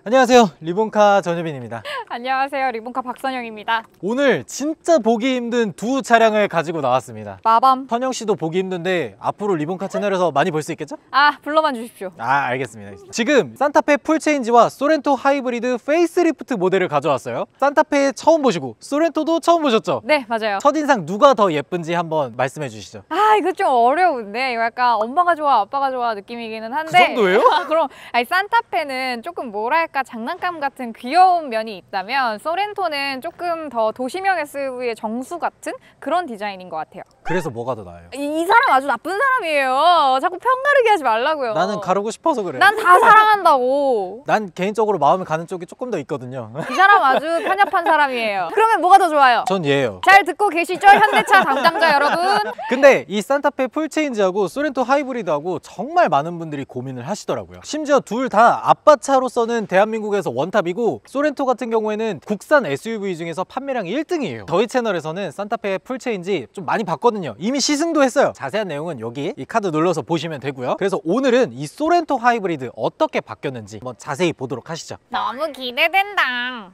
안녕하세요, 리본카 전효빈입니다. 안녕하세요, 리본카 박선영입니다. 오늘 진짜 보기 힘든 두 차량을 가지고 나왔습니다. 마밤. 선영씨도 보기 힘든데 앞으로 리본카 채널에서 많이 볼 수 있겠죠? 불러만 주십시오. 알겠습니다. 지금 산타페 풀체인지와 소렌토 하이브리드 페이스리프트 모델을 가져왔어요. 산타페 처음 보시고 소렌토도 처음 보셨죠? 네, 맞아요. 첫인상 누가 더 예쁜지 한번 말씀해 주시죠. 이거 좀 어려운데 이거 약간 엄마가 좋아 아빠가 좋아 느낌이기는 한데 그 정도예요? 그럼 산타페는 조금 뭐랄까 장난감 같은 귀여운 면이 있다면 소렌토는 조금 더 도시명 SUV의 정수 같은 그런 디자인인 것 같아요. 그래서 뭐가 더 나아요? 이 사람 아주 나쁜 사람이에요. 자꾸 편가르기 하지 말라고요. 나는 가르고 싶어서 그래. 난 다 사랑한다고. 난 개인적으로 마음이 가는 쪽이 조금 더 있거든요. 이 사람 아주 편협한 사람이에요. 그러면 뭐가 더 좋아요? 전 얘예요. 잘 듣고 계시죠? 현대차 담당자 여러분. 근데 이 산타페 풀체인지하고 소렌토 하이브리드하고 정말 많은 분들이 고민을 하시더라고요. 심지어 둘 다 아빠차로서는 대한민국에서 원탑이고 소렌토 같은 경우에는 국산 SUV 중에서 판매량 1등이에요. 저희 채널에서는 산타페 풀체인지 좀 많이 봤거든요. 이미 시승도 했어요. 자세한 내용은 여기 이 카드 눌러서 보시면 되고요. 그래서 오늘은 이 소렌토 하이브리드 어떻게 바뀌었는지 한번 자세히 보도록 하시죠. 너무 기대된다.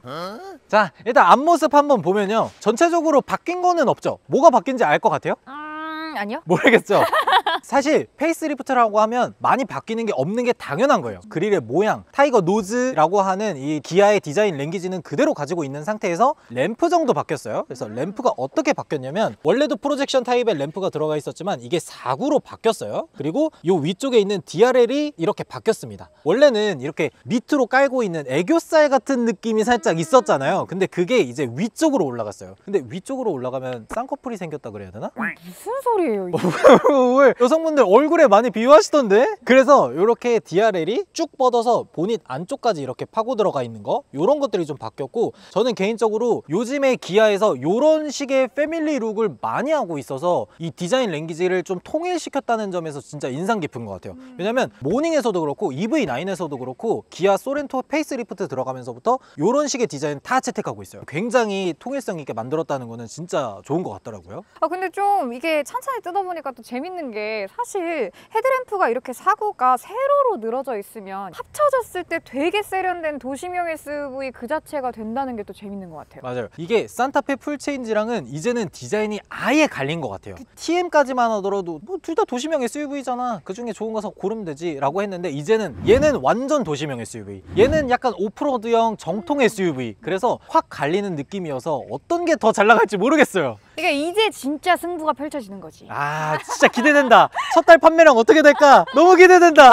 자, 일단 앞모습 한번 보면요, 전체적으로 바뀐 거는 없죠? 뭐가 바뀐지 알 것 같아요? 아니요. 모르겠죠? 사실 페이스리프트라고 하면 많이 바뀌는 게 없는 게 당연한 거예요. 그릴의 모양, 타이거 노즈라고 하는 이 기아의 디자인 랭귀지는 그대로 가지고 있는 상태에서 램프 정도 바뀌었어요. 그래서 램프가 어떻게 바뀌었냐면 원래도 프로젝션 타입의 램프가 들어가 있었지만 이게 4구로 바뀌었어요. 그리고 이 위쪽에 있는 DRL이 이렇게 바뀌었습니다. 원래는 이렇게 밑으로 깔고 있는 애교살 같은 느낌이 살짝 있었잖아요. 근데 그게 이제 위쪽으로 올라갔어요. 근데 위쪽으로 올라가면 쌍꺼풀이 생겼다 그래야 되나? 무슨 소리예요 이게? 왜 여성분들 얼굴에 많이 비유하시던데? 그래서 이렇게 DRL이 쭉 뻗어서 보닛 안쪽까지 이렇게 파고 들어가 있는 거, 이런 것들이 좀 바뀌었고, 저는 개인적으로 요즘에 기아에서 이런 식의 패밀리 룩을 많이 하고 있어서 이 디자인 랭귀지를 좀 통일시켰다는 점에서 진짜 인상 깊은 것 같아요. 왜냐면 모닝에서도 그렇고 EV9에서도 그렇고 기아 소렌토 페이스리프트 들어가면서부터 이런 식의 디자인 다 채택하고 있어요. 굉장히 통일성 있게 만들었다는 거는 진짜 좋은 것 같더라고요. 근데 좀 이게 찬찬히 뜯어보니까 또 재밌는 게 사실 헤드램프가 이렇게 사구가 세로로 늘어져 있으면 합쳐졌을 때 되게 세련된 도시명 SUV 그 자체가 된다는 게 또 재밌는 것 같아요. 맞아요. 이게 산타페 풀체인지랑은 이제는 디자인이 아예 갈린 것 같아요. TM까지만 하더라도 뭐 둘 다 도시명 SUV잖아, 그 중에 좋은 거 사 고르면 되지 라고 했는데, 이제는 얘는 완전 도시명 SUV, 얘는 약간 오프로드형 정통 SUV, 그래서 확 갈리는 느낌이어서 어떤 게 더 잘 나갈지 모르겠어요. 그러니까 이제 진짜 승부가 펼쳐지는 거지. 진짜 기대된다. 첫 달 판매량 어떻게 될까? 너무 기대된다.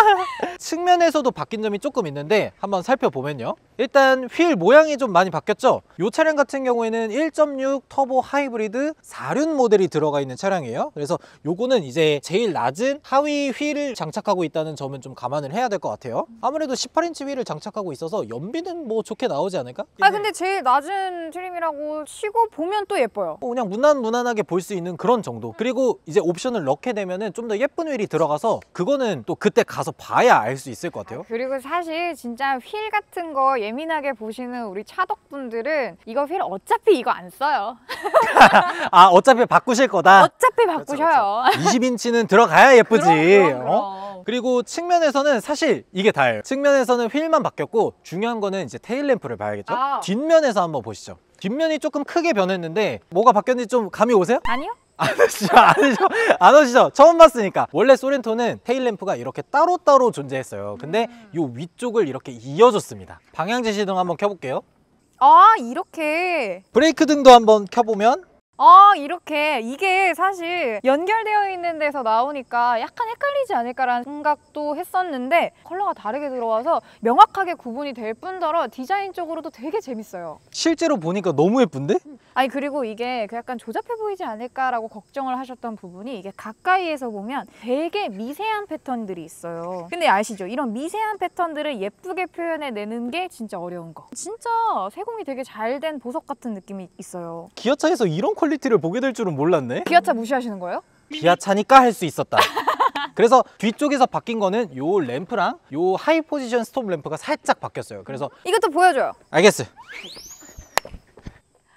측면에서도 바뀐 점이 조금 있는데 한번 살펴보면요, 일단 휠 모양이 좀 많이 바뀌었죠. 이 차량 같은 경우에는 1.6 터보 하이브리드 4륜 모델이 들어가 있는 차량이에요. 그래서 요거는 이제 제일 낮은 하위 휠을 장착하고 있다는 점은 좀 감안을 해야 될 것 같아요. 아무래도 18인치 휠을 장착하고 있어서 연비는 뭐 좋게 나오지 않을까? 근데 제일 낮은 트림이라고 치고 보면 또 예뻐요. 그냥 무난하게 볼 수 있는 그런 정도. 그리고 이제 옵션을 넣게 되면은 좀 더 예쁜 휠이 들어가서 그거는 또 그때 가서 봐야 알 수 있을 것 같아요. 그리고 사실 진짜 휠 같은 거 예민하게 보시는 우리 차덕분들은 이거 휠 어차피 이거 안 써요. 어차피 바꾸실 거다. 어차피 바꾸셔요. 20인치는 들어가야 예쁘지. 그럼. 그리고 측면에서는 사실 이게 다예요. 측면에서는 휠만 바뀌었고 중요한 거는 이제 테일램프를 봐야겠죠. 뒷면에서 한번 보시죠. 뒷면이 조금 크게 변했는데 뭐가 바뀌었는지 좀 감이 오세요? 아니요. 안 오시죠? 처음 봤으니까. 원래 소렌토는 테일램프가 이렇게 따로따로 존재했어요. 근데 이 위쪽을 이렇게 이어줬습니다. 방향 지시등 한번 켜볼게요. 이렇게. 브레이크 등도 한번 켜보면 이렇게 이게 사실 연결되어 있는 데서 나오니까 약간 헷갈리지 않을까라는 생각도 했었는데 컬러가 다르게 들어와서 명확하게 구분이 될 뿐더러 디자인적으로도 되게 재밌어요. 실제로 보니까 너무 예쁜데? 그리고 이게 약간 조잡해 보이지 않을까라고 걱정을 하셨던 부분이, 이게 가까이에서 보면 되게 미세한 패턴들이 있어요. 근데 아시죠? 이런 미세한 패턴들을 예쁘게 표현해내는 게 진짜 어려운 거. 진짜 세공이 되게 잘 된 보석 같은 느낌이 있어요. 기아차에서 이런 퀄리티를 보게 될 줄은 몰랐네. 기아차 무시하시는 거예요? 기아차니까 할 수 있었다. 그래서 뒤쪽에서 바뀐 거는 요 램프랑 요 하이 포지션 스톱 램프가 살짝 바뀌었어요. 그래서 이것도 보여줘요. 알겠어요.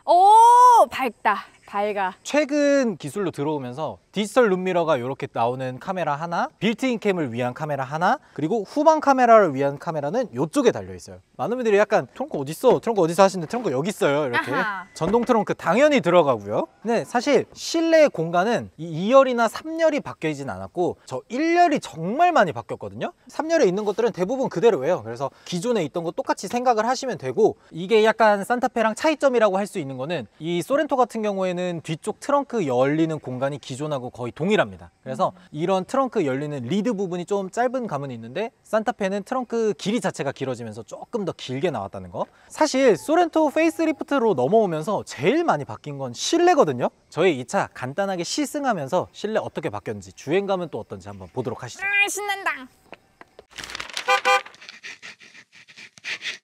오, 밝다. 밝아. 최근 기술로 들어오면서 디지털 룸미러가 이렇게 나오는 카메라 하나, 빌트인 캠을 위한 카메라 하나, 그리고 후방 카메라를 위한 카메라는 이쪽에 달려 있어요. 많은 분들이 약간 트렁크 어딨어? 트렁크 어디서 하시는데 트렁크 여기 있어요. 이렇게. 아하. 전동 트렁크 당연히 들어가고요. 근데 사실 실내 공간은 이 2열이나 3열이 바뀌진 않았고 저 1열이 정말 많이 바뀌었거든요. 3열에 있는 것들은 대부분 그대로예요. 그래서 기존에 있던 거 똑같이 생각을 하시면 되고, 이게 약간 산타페랑 차이점이라고 할 수 있는 거는 이 소렌토 같은 경우에는 뒤쪽 트렁크 열리는 공간이 기존하고 거의 동일합니다. 그래서 이런 트렁크 열리는 리드 부분이 좀 짧은 감은 있는데 산타페는 트렁크 길이 자체가 길어지면서 조금 더 길게 나왔다는 거. 사실 소렌토 페이스리프트로 넘어오면서 제일 많이 바뀐 건 실내거든요. 저희 이 차 간단하게 시승하면서 실내 어떻게 바뀌었는지, 주행감은 또 어떤지 한번 보도록 하시죠. 신난다.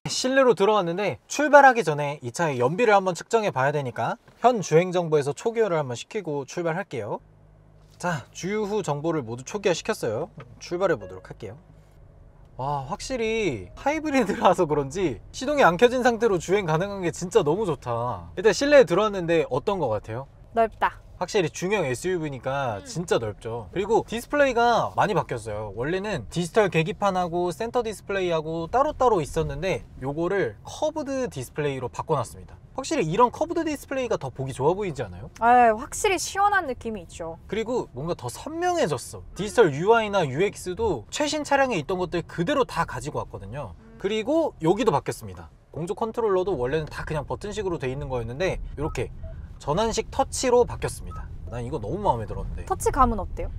실내로 들어왔는데 출발하기 전에 이 차의 연비를 한번 측정해 봐야 되니까 현 주행 정보에서 초기화를 한번 시키고 출발할게요. 자, 주유 후 정보를 모두 초기화 시켰어요. 출발해 보도록 할게요. 와, 확실히 하이브리드라서 그런지 시동이 안 켜진 상태로 주행 가능한 게 진짜 너무 좋다. 일단 실내에 들어왔는데 어떤 것 같아요? 넓다. 확실히 중형 SUV니까 진짜 넓죠. 그리고 디스플레이가 많이 바뀌었어요. 원래는 디지털 계기판하고 센터 디스플레이하고 따로따로 있었는데 요거를 커브드 디스플레이로 바꿔놨습니다. 확실히 이런 커브드 디스플레이가 더 보기 좋아 보이지 않아요? 확실히 시원한 느낌이 있죠. 그리고 뭔가 더 선명해졌어. 디지털 UI나 UX도 최신 차량에 있던 것들 그대로 다 가지고 왔거든요. 그리고 여기도 바뀌었습니다. 공조 컨트롤러도 원래는 다 그냥 버튼식으로 돼 있는 거였는데 이렇게 전환식 터치로 바뀌었습니다. 난 이거 너무 마음에 들었는데. 터치감은 어때요?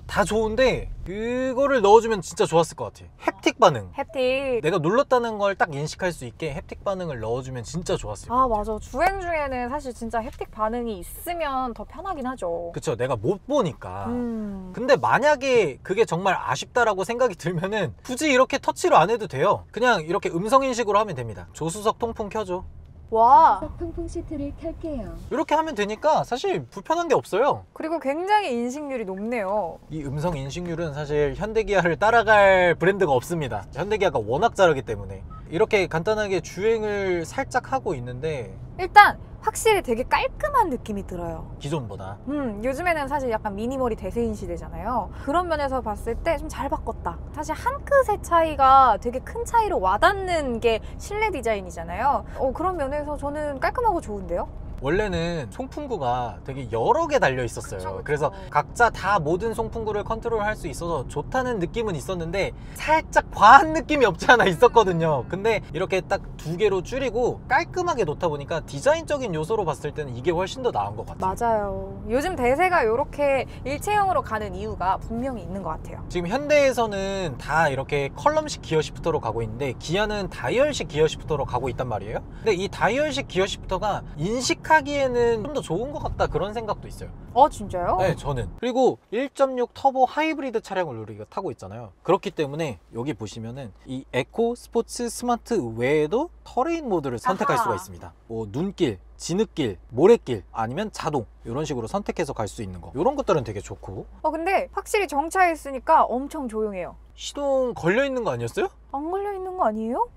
다 좋은데 그거를 넣어주면 진짜 좋았을 것 같아. 햅틱 반응. 햅틱. 내가 눌렀다는 걸 딱 인식할 수 있게 햅틱 반응을 넣어주면 진짜 좋았을 것 같아. 맞아. 주행 중에는 사실 진짜 햅틱 반응이 있으면 더 편하긴 하죠. 그쵸, 내가 못 보니까. 음. 근데 만약에 그게 정말 아쉽다라고 생각이 들면은 굳이 이렇게 터치로 안 해도 돼요. 그냥 이렇게 음성 인식으로 하면 됩니다. 조수석 통풍 켜줘. 와. 통풍 시트를 켤게요. 이렇게 하면 되니까 사실 불편한 게 없어요. 그리고 굉장히 인식률이 높네요. 이 음성 인식률은 사실 현대기아를 따라갈 브랜드가 없습니다. 현대기아가 워낙 잘하기 때문에. 이렇게 간단하게 주행을 살짝 하고 있는데 일단 확실히 되게 깔끔한 느낌이 들어요. 기존보다. 요즘에는 사실 약간 미니멀이 대세인 시대잖아요. 그런 면에서 봤을 때 좀 잘 바꿨다. 사실 한 끗의 차이가 되게 큰 차이로 와닿는 게 실내 디자인이잖아요. 그런 면에서 저는 깔끔하고 좋은데요? 원래는 송풍구가 되게 여러 개 달려 있었어요. 그쵸. 그래서 각자 다 모든 송풍구를 컨트롤할 수 있어서 좋다는 느낌은 있었는데 살짝 과한 느낌이 없지 않아 있었거든요. 근데 이렇게 딱 두 개로 줄이고 깔끔하게 놓다 보니까 디자인적인 요소로 봤을 때는 이게 훨씬 더 나은 것 같아요. 맞아요. 요즘 대세가 이렇게 일체형으로 가는 이유가 분명히 있는 것 같아요. 지금 현대에서는 다 이렇게 컬럼식 기어 시프터로 가고 있는데 기아는 다이얼식 기어 시프터로 가고 있단 말이에요. 근데 이 다이얼식 기어 시프터가 인식하기에는 좀 더 좋은 것 같다, 그런 생각도 있어요. 진짜요? 네, 저는. 그리고 1.6 터보 하이브리드 차량을 우리가 타고 있잖아요. 그렇기 때문에 여기 보시면은 이 에코, 스포츠, 스마트 외에도 터레인 모드를 선택할 아하. 수가 있습니다. 뭐 눈길, 진흙길, 모래길, 아니면 자동, 이런 식으로 선택해서 갈 수 있는 거, 이런 것들은 되게 좋고. 근데 확실히 정차에 있으니까 엄청 조용해요. 시동 걸려 있는 거 아니었어요? 안 걸려 있는 거 아니에요?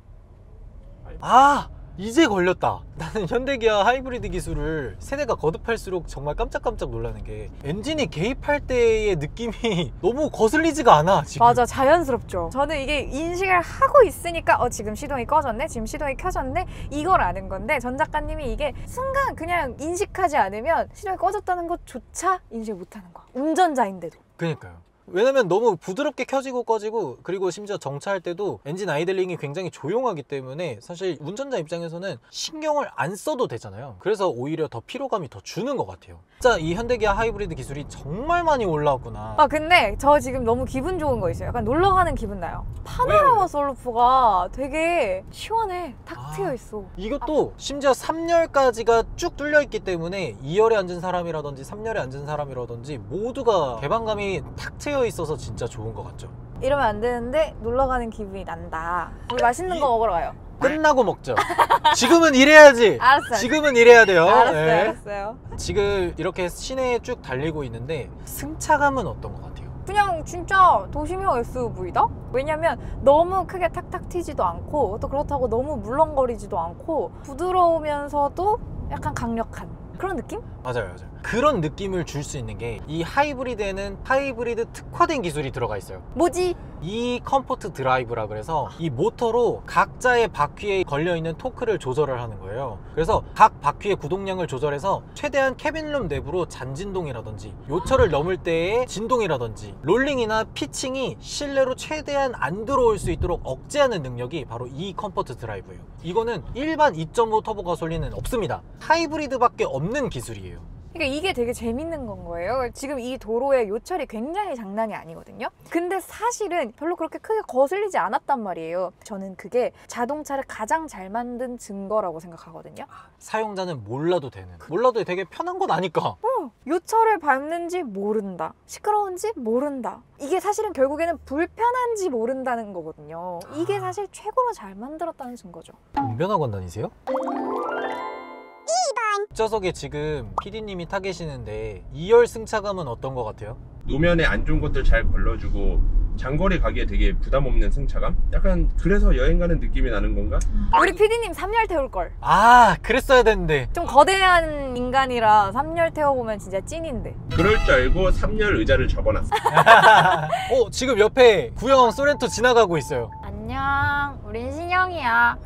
아, 이제 걸렸다. 나는 현대기아 하이브리드 기술을 세대가 거듭할수록 정말 깜짝깜짝 놀라는 게 엔진이 개입할 때의 느낌이 너무 거슬리지가 않아 지금. 맞아, 자연스럽죠. 저는 이게 인식을 하고 있으니까 지금 시동이 꺼졌네, 지금 시동이 켜졌네, 이걸 아는 건데 전 작가님이 이게 순간 그냥 인식하지 않으면 시동이 꺼졌다는 것조차 인식을 못하는 거야. 운전자인데도. 그러니까요. 왜냐면 너무 부드럽게 켜지고 꺼지고, 그리고 심지어 정차할 때도 엔진 아이들링이 굉장히 조용하기 때문에 사실 운전자 입장에서는 신경을 안 써도 되잖아요. 그래서 오히려 더 피로감이 더 주는 것 같아요. 진짜 이 현대기아 하이브리드 기술이 정말 많이 올라왔구나. 근데 저 지금 너무 기분 좋은 거 있어요. 약간 놀러 가는 기분 나요. 파노라마 왜요? 선루프가 되게 시원해. 탁 트여 있어. 이것도 심지어 3열까지가 쭉 뚫려 있기 때문에 2열에 앉은 사람이라든지 3열에 앉은 사람이라든지 모두가 개방감이 탁 트여 있어서 진짜 좋은 것 같죠. 이러면 안 되는데 놀러 가는 기분이 난다. 우리 맛있는 거 먹으러 가요. 끝나고 먹죠. 지금은 이래야지. 알았어요. 지금은 이래야 돼요. 알았어요, 네. 알았어요. 지금 이렇게 시내에 쭉 달리고 있는데 승차감은 어떤 것 같아요? 그냥 진짜 도심형 SUV다? 왜냐면 너무 크게 탁탁 튀지도 않고 또 그렇다고 너무 물렁거리지도 않고 부드러우면서도 약간 강력한 그런 느낌? 맞아요. 그런 느낌을 줄 수 있는 게 이 하이브리드에는 하이브리드 특화된 기술이 들어가 있어요. 뭐지? 이 컴포트 드라이브라 그래서 이 모터로 각자의 바퀴에 걸려있는 토크를 조절을 하는 거예요. 그래서 각 바퀴의 구동량을 조절해서 최대한 캐빈룸 내부로 잔진동이라든지 요철을 넘을 때의 진동이라든지 롤링이나 피칭이 실내로 최대한 안 들어올 수 있도록 억제하는 능력이 바로 이 컴포트 드라이브예요. 이거는 일반 2.5 터보 가솔린은 없습니다. 하이브리드밖에 없는 기술이에요. 그러니까 이게 되게 재밌는 건 거예요. 지금 이 도로의 요철이 굉장히 장난이 아니거든요. 근데 사실은 별로 그렇게 크게 거슬리지 않았단 말이에요. 저는 그게 자동차를 가장 잘 만든 증거라고 생각하거든요. 사용자는 몰라도 되는, 몰라도 되게 편한 건 아니까. 요철을 밟는지 모른다. 시끄러운지 모른다. 이게 사실은 결국에는 불편한지 모른다는 거거든요. 이게 사실 최고로 잘 만들었다는 증거죠. 운변학원 다니세요? 뒷좌석에 지금 PD님이 타 계시는데 2열 승차감은 어떤 것 같아요? 노면에 안 좋은 것들 잘 걸러주고 장거리 가기에 되게 부담 없는 승차감? 약간 그래서 여행 가는 느낌이 나는 건가? 우리 PD님 3열 태울걸. 아, 그랬어야 됐는데. 좀 거대한 인간이라 3열 태워보면 진짜 찐인데. 그럴 줄 알고 3열 의자를 접어놨어. 지금 옆에 구형 소렌토 지나가고 있어요. 안녕, 우린 신영이야.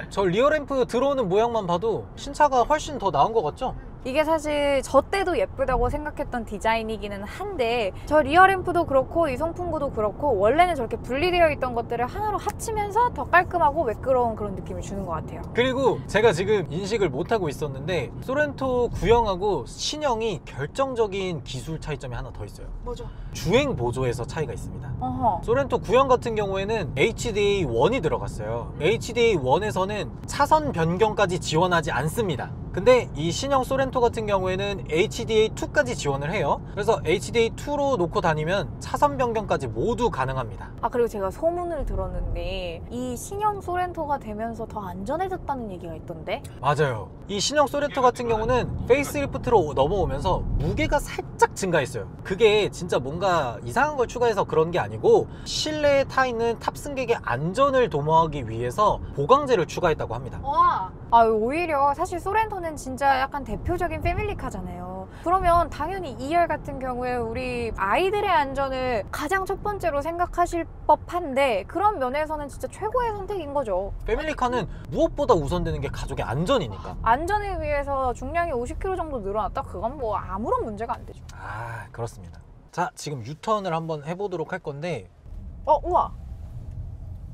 저 리어램프 들어오는 모양만 봐도 신차가 훨씬 더 나은 것 같죠? 이게 사실 저 때도 예쁘다고 생각했던 디자인이기는 한데 저 리어램프도 그렇고 이 송풍구도 그렇고 원래는 저렇게 분리되어 있던 것들을 하나로 합치면서 더 깔끔하고 매끄러운 그런 느낌을 주는 것 같아요. 그리고 제가 지금 인식을 못하고 있었는데 소렌토 구형하고 신형이 결정적인 기술 차이점이 하나 더 있어요. 뭐죠? 주행 보조에서 차이가 있습니다. 어허. 소렌토 구형 같은 경우에는 HDA1이 들어갔어요. HDA1에서는 차선 변경까지 지원하지 않습니다. 근데 이 신형 소렌토 같은 경우에는 HDA2까지 지원을 해요. 그래서 HDA2로 놓고 다니면 차선 변경까지 모두 가능합니다. 아, 그리고 제가 소문을 들었는데 이 신형 소렌토가 되면서 더 안전해졌다는 얘기가 있던데? 맞아요. 이 신형 소렌토 같은 경우는 페이스리프트로 넘어오면서 무게가 살짝 증가했어요. 그게 진짜 뭔가 이상한 걸 추가해서 그런 게 아니고 실내에 타 있는 탑승객의 안전을 도모하기 위해서 보강제를 추가했다고 합니다. 와. 아, 오히려 사실 소렌토는 진짜 약간 대표적인 패밀리카잖아요. 그러면 당연히 2열 같은 경우에 우리 아이들의 안전을 가장 첫 번째로 생각하실 법한데 그런 면에서는 진짜 최고의 선택인 거죠. 패밀리카는 무엇보다 우선되는 게 가족의 안전이니까. 안전을 위해서 중량이 50kg 정도 늘어났다? 그건 뭐 아무런 문제가 안 되죠. 아, 그렇습니다. 자, 지금 유턴을 한번 해보도록 할 건데 우와.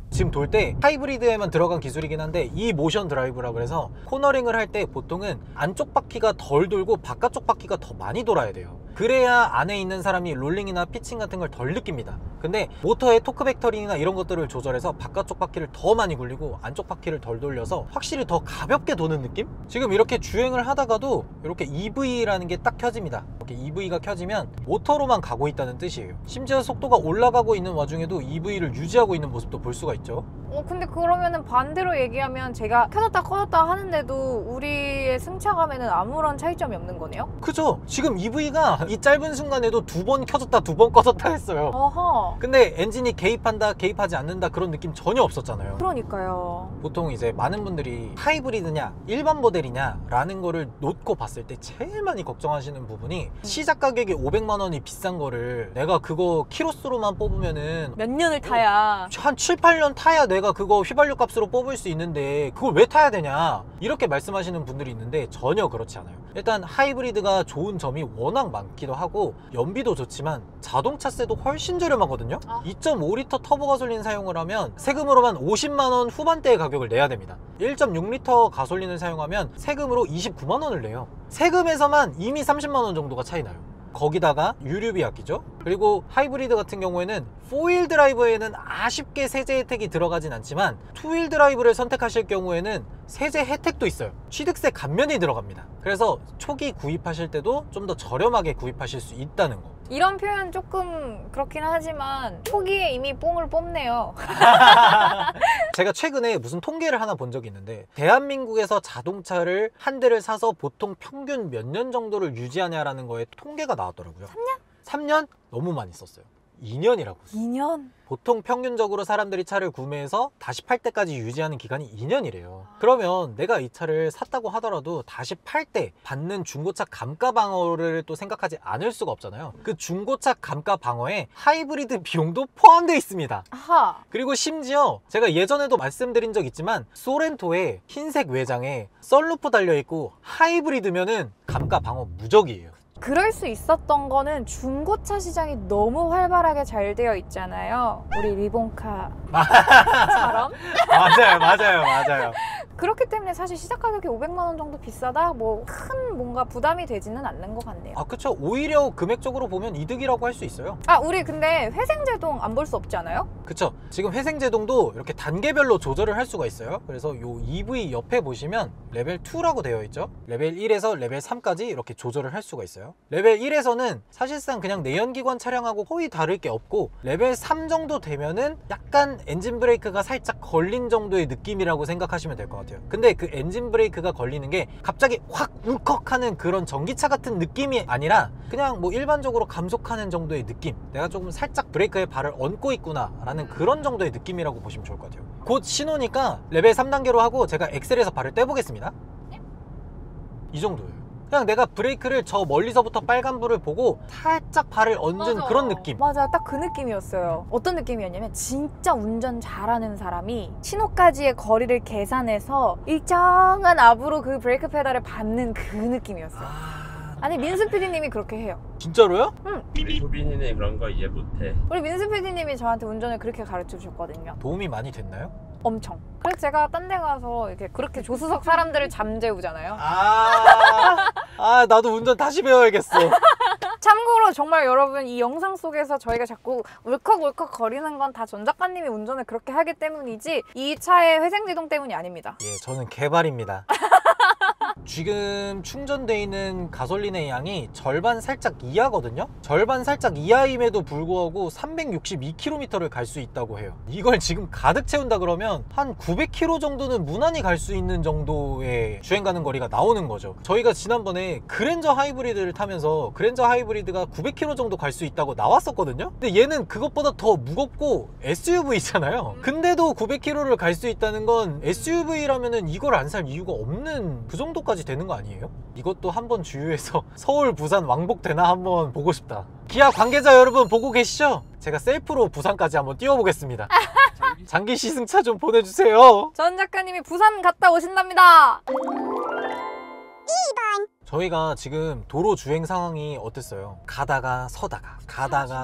지금 돌 때 하이브리드에만 들어간 기술이긴 한데 이 모션 드라이브라 그래서 코너링을 할 때 보통은 안쪽 바퀴가 덜 돌고 바깥쪽 바퀴가 더 많이 돌아야 돼요. 그래야 안에 있는 사람이 롤링이나 피칭 같은 걸 덜 느낍니다. 근데 모터의 토크 벡터링이나 이런 것들을 조절해서 바깥쪽 바퀴를 더 많이 굴리고 안쪽 바퀴를 덜 돌려서 확실히 더 가볍게 도는 느낌? 지금 이렇게 주행을 하다가도 이렇게 EV라는 게 딱 켜집니다. 이렇게 EV가 켜지면 모터로만 가고 있다는 뜻이에요. 심지어 속도가 올라가고 있는 와중에도 EV를 유지하고 있는 모습도 볼 수가 있죠. 근데 그러면은 반대로 얘기하면 제가 켜졌다 꺼졌다 하는데도 우리의 승차감에는 아무런 차이점이 없는 거네요? 그죠? 지금 EV가 이 짧은 순간에도 2번 켜졌다 2번 꺼졌다 했어요. 어허. 근데 엔진이 개입한다 개입하지 않는다 그런 느낌 전혀 없었잖아요. 그러니까요. 보통 이제 많은 분들이 하이브리드냐 일반 모델이냐 라는 거를 놓고 봤을 때 제일 많이 걱정하시는 부분이 시작 가격이 500만 원이 비싼 거를 내가 그거 키로수로만 뽑으면은 몇 년을 타야. 한 7, 8년 타야 내가 그거 휘발유 값으로 뽑을 수 있는데 그걸 왜 타야 되냐 이렇게 말씀하시는 분들이 있는데 전혀 그렇지 않아요. 일단 하이브리드가 좋은 점이 워낙 많기도 하고 연비도 좋지만 자동차세도 훨씬 저렴하거든요. 2.5리터 터보 가솔린 사용을 하면 세금으로만 50만 원 후반대의 가격을 내야 됩니다. 1.6리터 가솔린을 사용하면 세금으로 29만 원을 내요. 세금에서만 이미 30만 원 정도가 차이 나요. 거기다가 유류비 아끼죠. 그리고 하이브리드 같은 경우에는 4휠 드라이브에는 아쉽게 세제 혜택이 들어가진 않지만 2휠 드라이브를 선택하실 경우에는 세제 혜택도 있어요. 취득세 감면이 들어갑니다. 그래서 초기 구입하실 때도 좀 더 저렴하게 구입하실 수 있다는 거. 이런 표현 조금 그렇긴 하지만 초기에 이미 뽕을 뽑네요. 제가 최근에 무슨 통계를 하나 본 적이 있는데 대한민국에서 자동차를 한 대를 사서 보통 평균 몇 년 정도를 유지하냐라는 거에 통계가 나왔더라고요. 3년? 3년? 너무 많이 썼어요. 2년이라고. 2년? 보통 평균적으로 사람들이 차를 구매해서 다시 팔 때까지 유지하는 기간이 2년이래요. 그러면 내가 이 차를 샀다고 하더라도 다시 팔 때 받는 중고차 감가 방어를 또 생각하지 않을 수가 없잖아요. 그 중고차 감가 방어에 하이브리드 비용도 포함되어 있습니다. 아하. 그리고 심지어 제가 예전에도 말씀드린 적 있지만 소렌토에 흰색 외장에 썬루프 달려있고 하이브리드면은 감가 방어 무적이에요. 그럴 수 있었던 거는 중고차 시장이 너무 활발하게 잘 되어 있잖아요. 우리 리본카처럼. 맞아요. 그렇기 때문에 사실 시작 가격이 500만 원 정도 비싸다? 뭐 큰 뭔가 부담이 되지는 않는 것 같네요. 아, 그쵸. 오히려 금액적으로 보면 이득이라고 할 수 있어요. 아, 우리 근데 회생제동 안 볼 수 없지 않아요? 그쵸. 지금 회생제동도 이렇게 단계별로 조절을 할 수가 있어요. 그래서 요 EV 옆에 보시면 레벨 2라고 되어 있죠. 레벨 1에서 레벨 3까지 이렇게 조절을 할 수가 있어요. 레벨 1에서는 사실상 그냥 내연기관 차량하고 거의 다를 게 없고, 레벨 3 정도 되면은 약간 엔진 브레이크가 살짝 걸린 정도의 느낌이라고 생각하시면 될 것 같아요. 근데 그 엔진 브레이크가 걸리는 게 갑자기 확 울컥하는 그런 전기차 같은 느낌이 아니라 그냥 뭐 일반적으로 감속하는 정도의 느낌, 내가 조금 살짝 브레이크에 발을 얹고 있구나 라는 그런 정도의 느낌이라고 보시면 좋을 것 같아요. 곧 신호니까 레벨 3단계로 하고 제가 엑셀에서 발을 떼보겠습니다. 이 정도예요. 그냥 내가 브레이크를 저 멀리서부터 빨간불을 보고 살짝 발을 얹은 맞아. 그런 느낌. 맞아요. 딱 그 느낌이었어요. 어떤 느낌이었냐면 진짜 운전 잘하는 사람이 신호까지의 거리를 계산해서 일정한 압으로 그 브레이크 페달을 밟는 그 느낌이었어요. 아니, 민수 PD님이 그렇게 해요. 진짜로요? 우리 소빈이네 그런 거 이해 못해. 우리 민수 PD님이 저한테 운전을 그렇게 가르쳐 주셨거든요. 도움이 많이 됐나요? 엄청. 그래서 제가 딴 데 가서 이렇게 그렇게 조수석 사람들을 잠재우잖아요. 나도 운전 다시 배워야겠어. 참고로 정말 여러분, 이 영상 속에서 저희가 자꾸 울컥울컥 거리는 건 다 전 작가님이 운전을 그렇게 하기 때문이지 이 차의 회생제동 때문이 아닙니다. 예, 저는 개발입니다. 지금 충전돼 있는 가솔린의 양이 절반 살짝 이하거든요. 절반 살짝 이하임에도 불구하고 362km를 갈 수 있다고 해요. 이걸 지금 가득 채운다 그러면 한 900km 정도는 무난히 갈 수 있는 정도의 주행 가는 거리가 나오는 거죠. 저희가 지난번에 그랜저 하이브리드를 타면서 그랜저 하이브리드가 900km 정도 갈 수 있다고 나왔었거든요. 근데 얘는 그것보다 더 무겁고 SUV잖아요. 근데도 900km를 갈 수 있다는 건 SUV라면은 이걸 안 살 이유가 없는 그 정도까지 되는 거 아니에요? 이것도 한번 주유해서 서울 부산 왕복되나 한번 보고 싶다. 기아 관계자 여러분 보고 계시죠? 제가 셀프로 부산까지 한번 뛰어보겠습니다. 장기 시승차 좀 보내주세요. 전 작가님이 부산 갔다 오신답니다. 저희가 지금 도로 주행 상황이 어땠어요? 가다가 서다가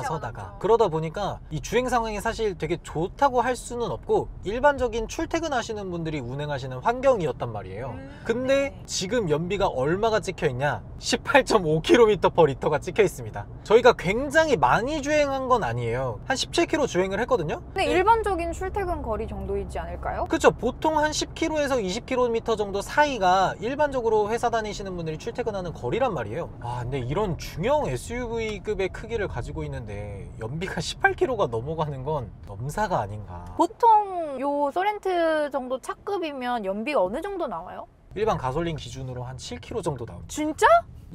서다가 그러다 보니까 이 주행 상황이 사실 되게 좋다고 할 수는 없고 일반적인 출퇴근하시는 분들이 운행하시는 환경이었단 말이에요. 근데 지금 연비가 얼마가 찍혀 있냐? 18.5km/L가 찍혀 있습니다. 저희가 굉장히 많이 주행한 건 아니에요. 한 17km 주행을 했거든요. 근데 일반적인 출퇴근 거리 정도이지 않을까요? 그쵸. 보통 한 10km에서 20km 정도 사이가 일반적으로 회사 다니시는 분들이 출퇴근하는 거리란 말이에요. 근데 이런 중형 SUV급의 크기를 가지고 있는데 연비가 18km가 넘어가는 건 넘사가 아닌가. 보통 요 소렌트 정도 차급이면 연비가 어느 정도 나와요? 일반 가솔린 기준으로 한 7km 정도 나옵니다. 진짜?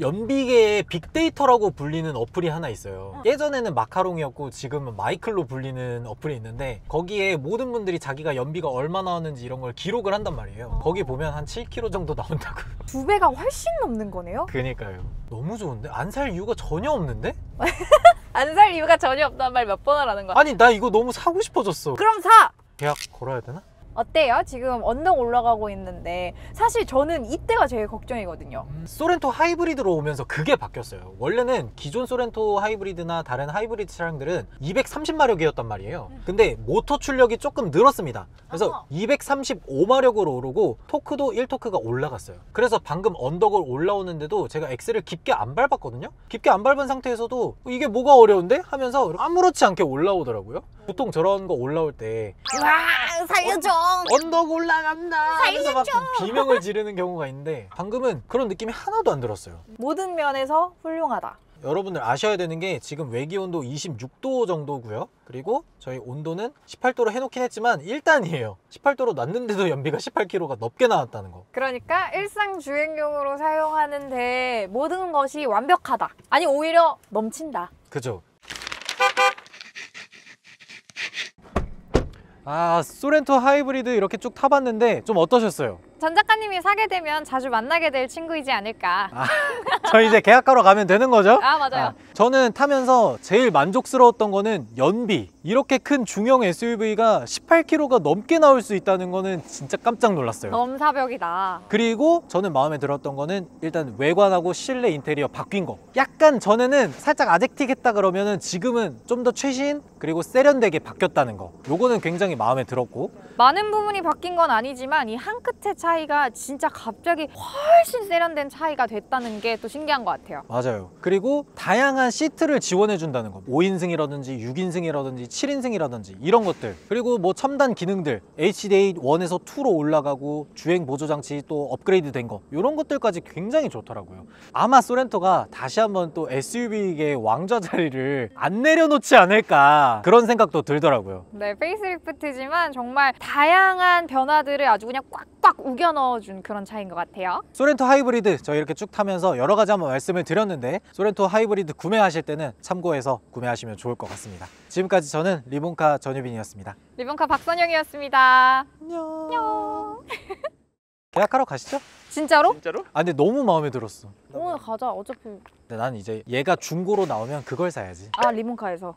연비계의 빅데이터라고 불리는 어플이 하나 있어요. 예전에는 마카롱이었고 지금은 마이클로 불리는 어플이 있는데 거기에 모든 분들이 자기가 연비가 얼마 나왔는지 이런 걸 기록을 한단 말이에요. 거기 보면 한 7km 정도 나온다고. 2배가 훨씬 넘는 거네요? 그니까요. 너무 좋은데? 안 살 이유가 전혀 없는데? 안 살 이유가 전혀 없다는 말 몇 번을 하는 거야? 아니 나 이거 너무 사고 싶어졌어. 그럼 사! 계약 걸어야 되나? 어때요? 지금 언덕 올라가고 있는데 사실 저는 이때가 제일 걱정이거든요. 소렌토 하이브리드로 오면서 그게 바뀌었어요. 원래는 기존 소렌토 하이브리드나 다른 하이브리드 차량들은 230마력이었단 말이에요. 근데 모터 출력이 조금 늘었습니다. 그래서 235마력으로 오르고 토크도 1토크가 올라갔어요. 그래서 방금 언덕을 올라오는데도 제가 엑셀을 깊게 안 밟았거든요. 깊게 안 밟은 상태에서도 이게 뭐가 어려운데? 하면서 아무렇지 않게 올라오더라고요. 보통 저런 거 올라올 때 와, 살려줘! 언덕 올라간다 하면서 막 비명을 지르는 경우가 있는데 방금은 그런 느낌이 하나도 안 들었어요. 모든 면에서 훌륭하다. 여러분들 아셔야 되는 게 지금 외기 온도 26도 정도고요. 그리고 저희 온도는 18도로 해놓긴 했지만 1단이에요. 18도로 놨는데도 연비가 18km가 넘게 나왔다는 거. 그러니까 일상 주행용으로 사용하는데 모든 것이 완벽하다. 아니 오히려 넘친다. 그죠? 아, 소렌토 하이브리드 이렇게 쭉 타봤는데 좀 어떠셨어요? 전 작가님이 사게 되면 자주 만나게 될 친구이지 않을까. 저 이제 계약하러 가면 되는 거죠? 아, 맞아요. 저는 타면서 제일 만족스러웠던 거는 연비. 이렇게 큰 중형 SUV가 18km가 넘게 나올 수 있다는 거는 진짜 깜짝 놀랐어요. 넘사벽이다. 그리고 저는 마음에 들었던 거는 일단 외관하고 실내 인테리어 바뀐 거. 약간 전에는 살짝 아젝틱 했다 그러면은 지금은 좀 더 최신 그리고 세련되게 바뀌었다는 거. 요거는 굉장히 마음에 들었고, 많은 부분이 바뀐 건 아니지만 이 한 끗의 차이가 진짜 갑자기 훨씬 세련된 차이가 됐다는 게 또 신기한 것 같아요. 맞아요. 그리고 다양한 시트를 지원해 준다는 거. 5인승이라든지 6인승이라든지 7인승이라든지 이런 것들. 그리고 뭐 첨단 기능들, HDA 1에서 2로 올라가고 주행 보조 장치 또 업그레이드 된 거. 이런 것들까지 굉장히 좋더라고요. 아마 소렌토가 다시 한번 또 SUV계의 왕좌 자리를 안 내려놓지 않을까 그런 생각도 들더라고요. 네, 페이스리프트지만 정말 다양한 변화들을 아주 그냥 꽉꽉 우겨 넣어준 그런 차이인 것 같아요. 소렌토 하이브리드 저희 이렇게 쭉 타면서 여러 가지 한번 말씀을 드렸는데, 소렌토 하이브리드 구매하실 때는 참고해서 구매하시면 좋을 것 같습니다. 지금까지 저는 리본카 전유빈이었습니다. 리본카 박선영이었습니다. 안녕. 계약하러 가시죠? 진짜로? 진짜로? 아 근데 너무 마음에 들었어. 오늘 가자. 어차피 근데 난 이제 얘가 중고로 나오면 그걸 사야지. 아, 리본카에서.